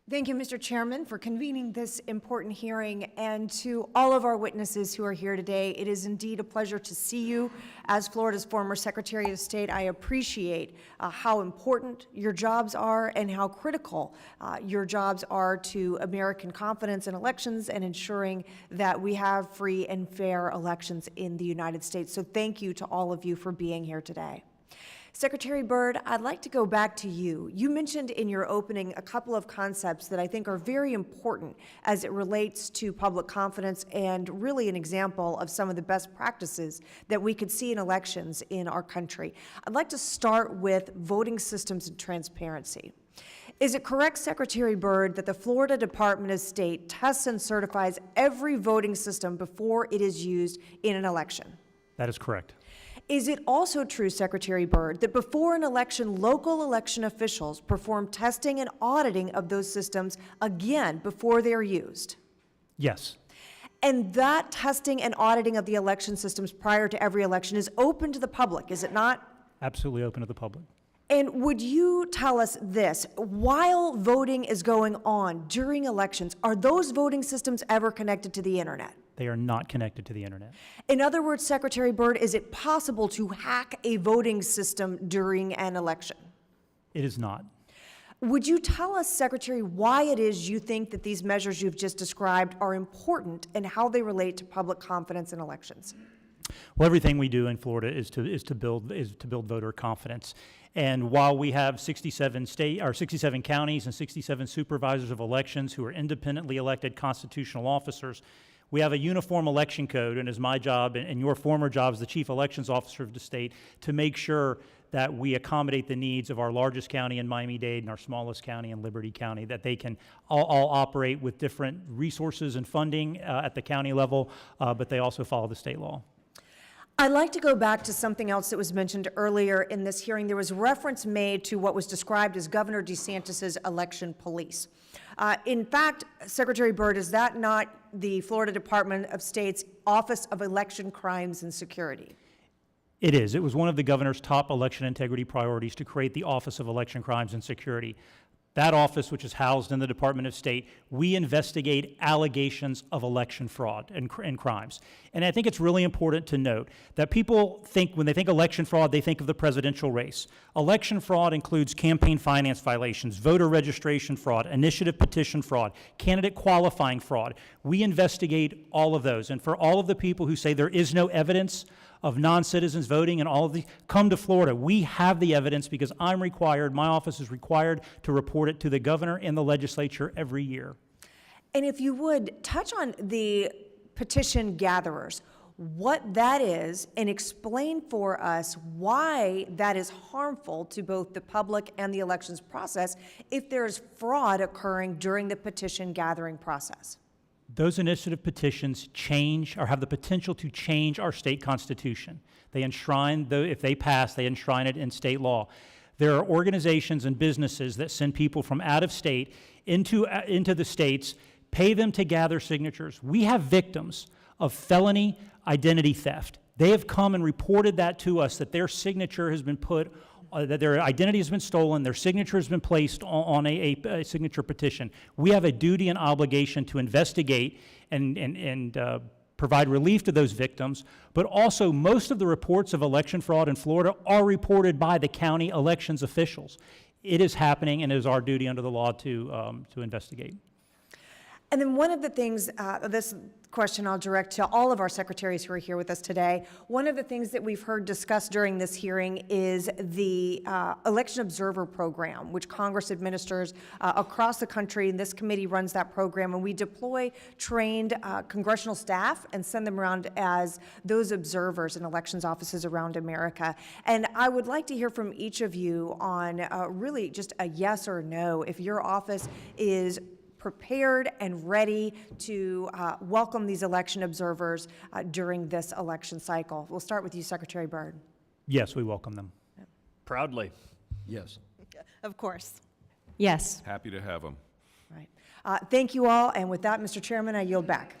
Thank you, Mr. Chairman, for convening this important hearing, and to all of our witnesses who are here today. It is indeed a pleasure to see you. As Florida's former Secretary of State, I appreciate how important your jobs are and how critical your jobs are to American confidence in elections and ensuring that we have free and fair elections in the United States. So thank you to all of you for being here today. Secretary Byrd, I'd like to go back to you. You mentioned in your opening a couple of concepts that I think are very important as it relates to public confidence and really an example of some of the best practices that we could see in elections in our country. I'd like to start with voting systems and transparency. Is it correct, Secretary Byrd, that the Florida Department of State tests and certifies every voting system before it is used in an election? That is correct. Is it also true, Secretary Byrd, that before an election, local election officials perform testing and auditing of those systems again before they're used? Yes. And that testing and auditing of the election systems prior to every election is open to the public, is it not? Absolutely open to the public. And would you tell us this, while voting is going on during elections, are those voting systems ever connected to the internet? They are not connected to the internet. In other words, Secretary Byrd, is it possible to hack a voting system during an election? It is not. Would you tell us, Secretary, why it is you think that these measures you've just described are important and how they relate to public confidence in elections? Well, everything we do in Florida is to build voter confidence. And while we have 67 counties and 67 supervisors of elections who are independently elected constitutional officers, we have a uniform election code, and it's my job and your former job as the chief elections officer of the state to make sure that we accommodate the needs of our largest county in Miami-Dade and our smallest county in Liberty County, that they can all operate with different resources and funding at the county level, but they also follow the state law. I'd like to go back to something else that was mentioned earlier in this hearing. There was reference made to what was described as Governor DeSantis's election police. In fact, Secretary Byrd, is that not the Florida Department of State's Office of Election Crimes and Security? It is. It was one of the governor's top election integrity priorities to create the Office of Election Crimes and Security. That office, which is housed in the Department of State, we investigate allegations of election fraud and crimes. And I think it's really important to note that people think, when they think election fraud, they think of the presidential race. Election fraud includes campaign finance violations, voter registration fraud, initiative petition fraud, candidate qualifying fraud. We investigate all of those. And for all of the people who say there is no evidence of non-citizens voting and all of the, come to Florida. We have the evidence because I'm required, my office is required to report it to the governor and the legislature every year. And if you would, touch on the petition gatherers, what that is, and explain for us why that is harmful to both the public and the elections process if there is fraud occurring during the petition gathering process. Those initiative petitions change or have the potential to change our state constitution. They enshrine, if they pass, they enshrine it in state law. There are organizations and businesses that send people from out of state into the states, pay them to gather signatures. We have victims of felony identity theft. They have come and reported that to us, that their signature has been put that their identity has been stolen, their signature has been placed on a signature petition. We have a duty and obligation to investigate and provide relief to those victims, but also most of the reports of election fraud in Florida are reported by the county elections officials. It is happening, and it is our duty under the law to investigate. And then one of the things, this question I'll direct to all of our secretaries who are here with us today. One of the things that we've heard discussed during this hearing is the Election Observer Program, which Congress administers across the country, and this committee runs that program, and we deploy trained congressional staff and send them around as those observers in elections offices around America. And I would like to hear from each of you on really just a yes or no if your office is prepared and ready to welcome these election observers during this election cycle. We'll start with you, Secretary Byrd. Yes, we welcome them. Proudly. Yes. Of course. Yes. Happy to have them. Right. Thank you all. And with that, Mr. Chairman, I yield back.